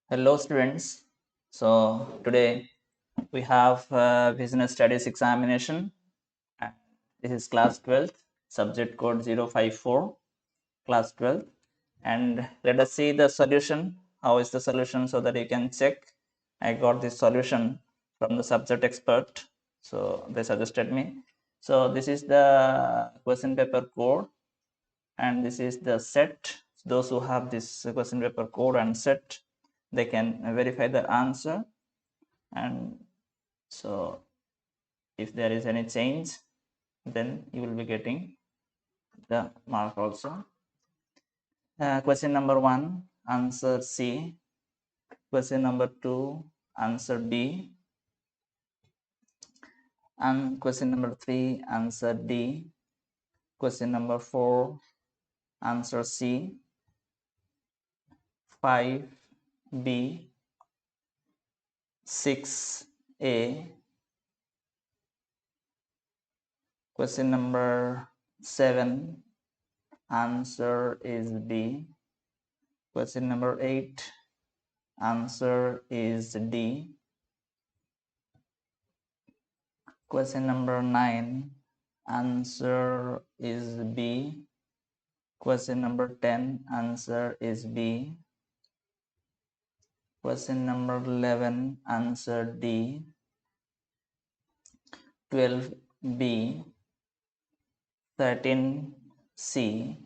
Hello students. So today we have business studies examination. And this is class 12th, subject code 054, class 12. And let us see the solution. How is the solution so that you can check. I got this solution from the subject expert. So they suggested me. So this is the question paper code and this is the set. Those who have this question paper code and set, they can verify the answer. And so if there is any change, then you will be getting the mark also. Question number 1, answer C. Question number 2, answer B. And question number 3, answer D. Question number 4, answer C. 5, B. 6, A. Question number 7, answer is B. Question number 8, answer is D. Question number 9, answer is B. Question number 10, answer is B. Question number 11, answer D. 12, B. 13, C.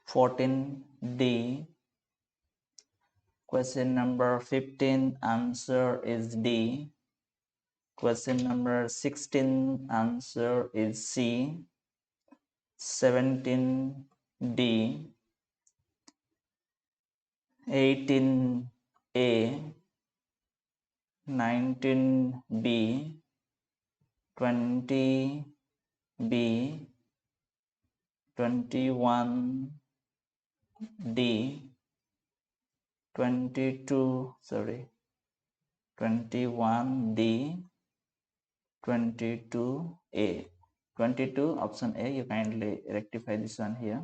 14, D. Question number 15, answer is D. Question number 16, answer is C. 17, D. 18, A. 19, B. 20, B. 21, D. 21, D. 22, A. 22, option A, you kindly rectify this one here.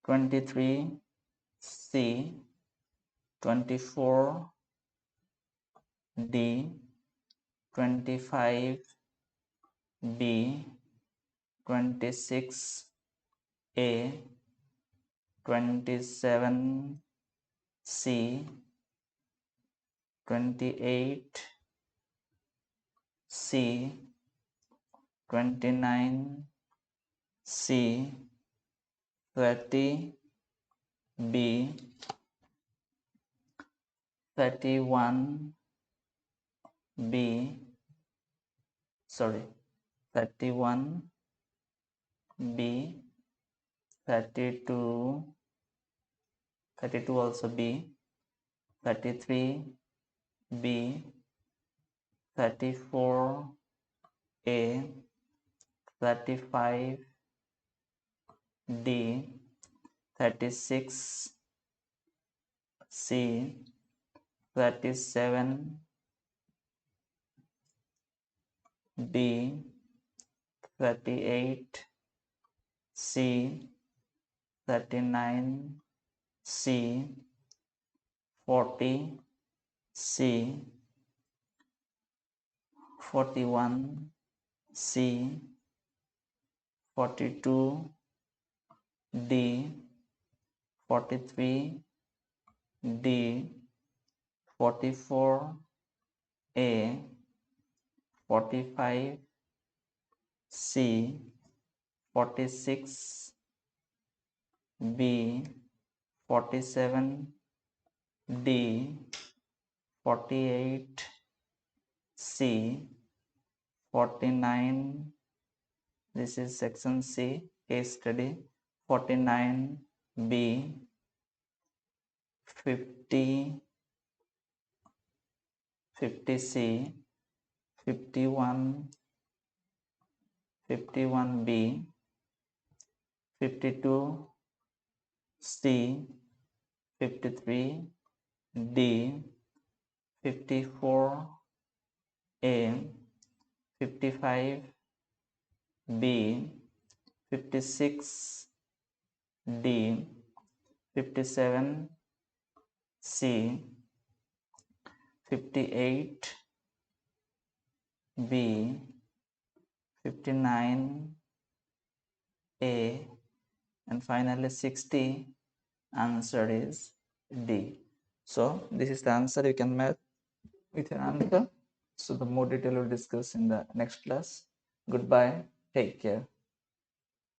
23, C. 24, D. 25, B. 26, A. 27, C. 28, C. 29, C. 30, B. 31, B. 31, B. 32, also B. 33, B. 34, A. 35, D. 36, C. 37, D. 38, C. 39, C. 40, C. 41, C. 42, D. 43, D. 44, A. 45, C. 46, B. 47, D. 48, C. 49, this is section C, case study. 49, B. 50, 50C. 51, 51B. 52, C. 53, D. 54, A. 55, B. 56, D. 57, C 58, B 59, A, and finally 60. Answer is D. So this is the answer. You can match with your answer. So the more detail we'll discuss in the next class. Goodbye. Take care.